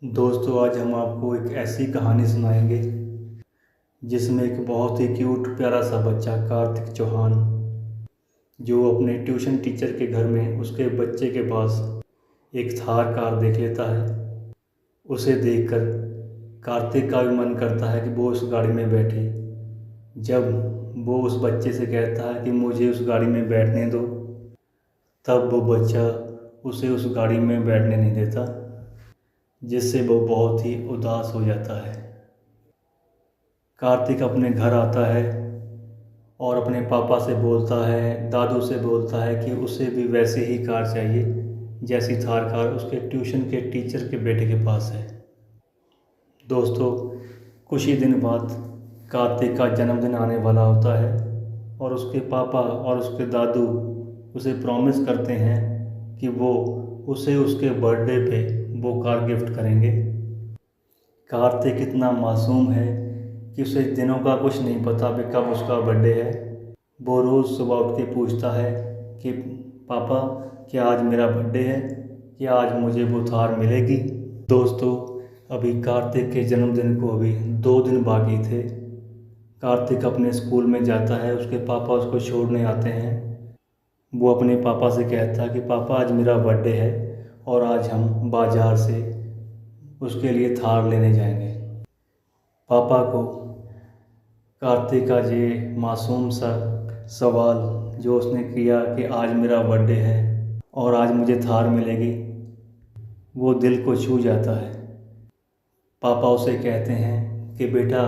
दोस्तों, आज हम आपको एक ऐसी कहानी सुनाएंगे जिसमें एक बहुत ही क्यूट प्यारा सा बच्चा कार्तिक चौहान, जो अपने ट्यूशन टीचर के घर में उसके बच्चे के पास एक थार कार देख लेता है। उसे देखकर कार्तिक का भी मन करता है कि वो उस गाड़ी में बैठे। जब वो उस बच्चे से कहता है कि मुझे उस गाड़ी में बैठने दो, तब वो बच्चा उसे उस गाड़ी में बैठने नहीं देता, जिससे वो बहुत ही उदास हो जाता है। कार्तिक अपने घर आता है और अपने पापा से बोलता है, दादू से बोलता है कि उसे भी वैसे ही कार चाहिए जैसी थार कार उसके ट्यूशन के टीचर के बेटे के पास है। दोस्तों, कुछ ही दिन बाद कार्तिक का जन्मदिन आने वाला होता है और उसके पापा और उसके दादू उसे प्रॉमिस करते हैं कि वो उसे उसके बर्थडे पे वो कार गिफ्ट करेंगे। कार्तिक इतना मासूम है कि उसे दिनों का कुछ नहीं पता कि कब उसका बर्थडे है। वो रोज़ सुबह उठ के पूछता है कि पापा, क्या आज मेरा बर्थडे है? क्या आज मुझे वो थार मिलेगी? दोस्तों, अभी कार्तिक के जन्मदिन को अभी 2 दिन बाकी थे। कार्तिक अपने स्कूल में जाता है, उसके पापा उसको छोड़ने आते हैं। वो अपने पापा से कहता है कि पापा, आज मेरा बर्थडे है और आज हम बाज़ार से उसके लिए थार लेने जाएंगे। पापा को कार्तिक का ये मासूम सा सवाल जो उसने किया कि आज मेरा बर्थडे है और आज मुझे थार मिलेगी, वो दिल को छू जाता है। पापा उसे कहते हैं कि बेटा,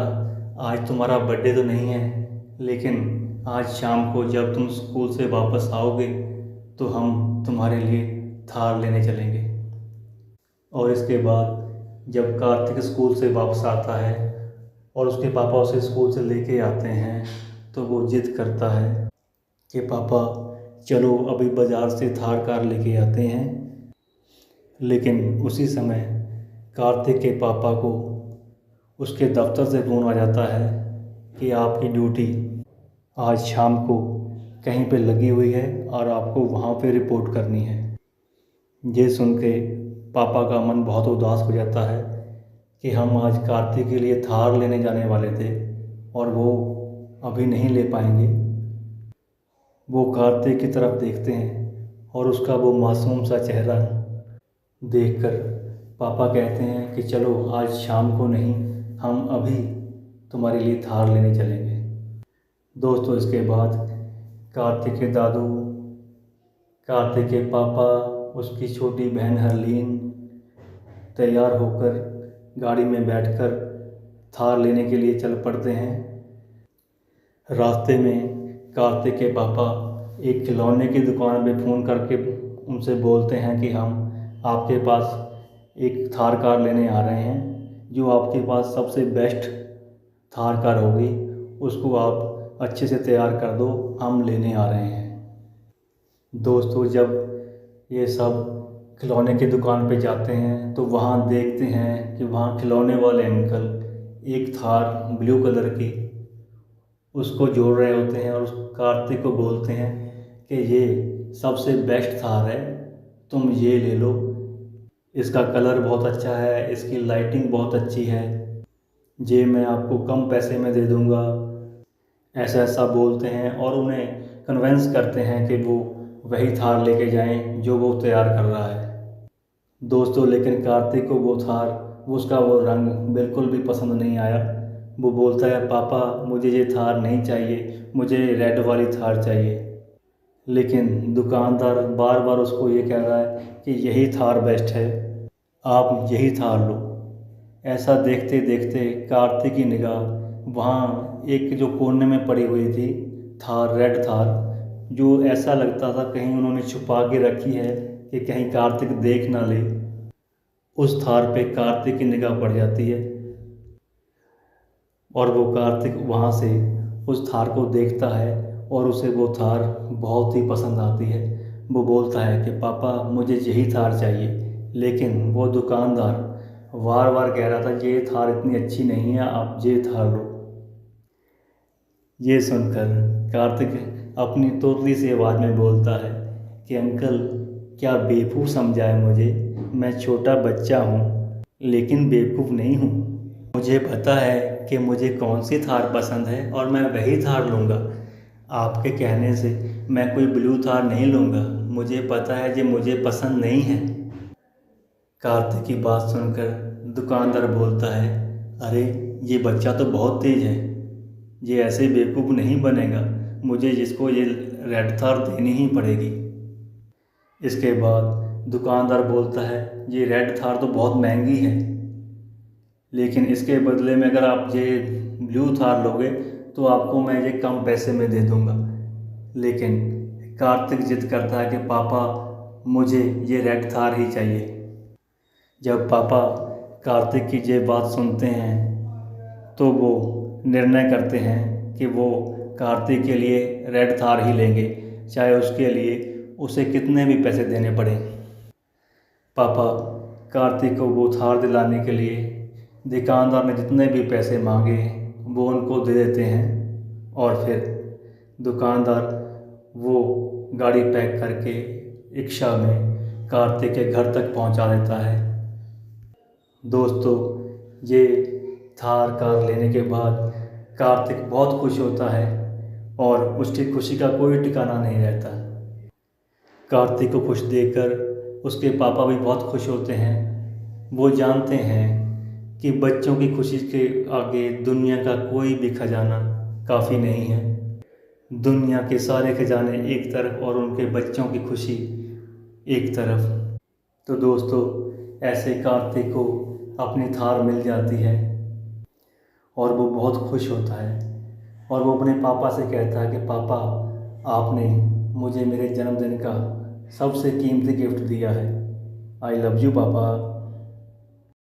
आज तुम्हारा बर्थडे तो नहीं है, लेकिन आज शाम को जब तुम स्कूल से वापस आओगे तो हम तुम्हारे लिए थार लेने चलेंगे। और इसके बाद जब कार्तिक स्कूल से वापस आता है और उसके पापा उसे स्कूल से लेके आते हैं, तो वो जिद करता है कि पापा चलो अभी बाज़ार से थार कार लेके आते हैं। लेकिन उसी समय कार्तिक के पापा को उसके दफ्तर से फ़ोन आ जाता है कि आपकी ड्यूटी आज शाम को कहीं पे लगी हुई है और आपको वहाँ पे रिपोर्ट करनी है। ये सुन के पापा का मन बहुत उदास हो जाता है कि हम आज कार्तिक के लिए थार लेने जाने वाले थे और वो अभी नहीं ले पाएंगे। वो कार्तिक की तरफ देखते हैं और उसका वो मासूम सा चेहरा देखकर पापा कहते हैं कि चलो आज शाम को नहीं, हम अभी तुम्हारे लिए थार लेने चलेंगे। दोस्तों, इसके बाद कार्तिक के दादू, कार्तिक के पापा, उसकी छोटी बहन हरलीन तैयार होकर गाड़ी में बैठकर थार लेने के लिए चल पड़ते हैं। रास्ते में कार्तिक के पापा एक खिलौने की दुकान पे फ़ोन करके उनसे बोलते हैं कि हम आपके पास एक थार कार लेने आ रहे हैं, जो आपके पास सबसे बेस्ट थार कार होगी, उसको आप अच्छे से तैयार कर दो, हम लेने आ रहे हैं। दोस्तों, जब ये सब खिलौने की दुकान पे जाते हैं तो वहाँ देखते हैं कि वहाँ खिलौने वाले अंकल एक थार ब्लू कलर की उसको जोड़ रहे होते हैं और उस कार्तिक को बोलते हैं कि ये सबसे बेस्ट थार है, तुम ये ले लो, इसका कलर बहुत अच्छा है, इसकी लाइटिंग बहुत अच्छी है, ये मैं आपको कम पैसे में दे दूँगा। ऐसा ऐसा बोलते हैं और उन्हें कन्वेंस करते हैं कि वो वही थार लेके जाएं जो वो तैयार कर रहा है। दोस्तों, लेकिन कार्तिक को वो थार, उसका वो रंग बिल्कुल भी पसंद नहीं आया। वो बोलता है, पापा मुझे ये थार नहीं चाहिए, मुझे रेड वाली थार चाहिए। लेकिन दुकानदार बार बार उसको ये कह रहा है कि यही थार बेस्ट है, आप यही थार लो। ऐसा देखते देखते कार्तिक की निगाह वहाँ एक जो कोने में पड़ी हुई थी थार, रेड थार, जो ऐसा लगता था कहीं उन्होंने छुपा के रखी है कि कहीं कार्तिक देख ना ले, उस थार पे कार्तिक की निगाह पड़ जाती है और वो कार्तिक वहाँ से उस थार को देखता है और उसे वो थार बहुत ही पसंद आती है। वो बोलता है कि पापा मुझे यही थार चाहिए, लेकिन वो दुकानदार बार बार कह रहा था ये थार इतनी अच्छी नहीं है, आप ये थार लो। ये सुनकर कार्तिक अपनी तोतली सी आवाज़ में बोलता है कि अंकल, क्या बेवकूफ़ समझा है मुझे, मैं छोटा बच्चा हूँ, लेकिन बेवकूफ़ नहीं हूँ। मुझे पता है कि मुझे कौन सी थार पसंद है और मैं वही थार लूँगा। आपके कहने से मैं कोई ब्लू थार नहीं लूँगा। मुझे पता है ये मुझे पसंद नहीं है। कार्तिक की बात सुनकर दुकानदार बोलता है, अरे ये बच्चा तो बहुत तेज है, ये ऐसे बेवकूफ़ नहीं बनेगा, मुझे इसको ये रेड थार देनी ही पड़ेगी। इसके बाद दुकानदार बोलता है, ये रेड थार तो बहुत महंगी है, लेकिन इसके बदले में अगर आप ये ब्लू थार लोगे तो आपको मैं ये कम पैसे में दे दूँगा। लेकिन कार्तिक जिद करता है कि पापा मुझे ये रेड थार ही चाहिए। जब पापा कार्तिक की ये बात सुनते हैं तो वो निर्णय करते हैं कि वो कार्तिक के लिए रेड थार ही लेंगे, चाहे उसके लिए उसे कितने भी पैसे देने पड़े। पापा कार्तिक को वो थार दिलाने के लिए दुकानदार ने जितने भी पैसे मांगे वो उनको दे देते हैं और फिर दुकानदार वो गाड़ी पैक करके रिक्शा में कार्तिक के घर तक पहुंचा देता है। दोस्तों, ये थार कार लेने के बाद कार्तिक बहुत खुश होता है और उसकी खुशी का कोई ठिकाना नहीं रहता। कार्तिक को खुश देखकर उसके पापा भी बहुत खुश होते हैं। वो जानते हैं कि बच्चों की खुशी के आगे दुनिया का कोई भी खजाना काफ़ी नहीं है। दुनिया के सारे खजाने एक तरफ और उनके बच्चों की खुशी एक तरफ। तो दोस्तों, ऐसे कार्तिक को अपनी थार मिल जाती है और वो बहुत खुश होता है और वो अपने पापा से कहता है कि पापा, आपने मुझे मेरे जन्मदिन का सबसे कीमती गिफ्ट दिया है। आई लव यू पापा।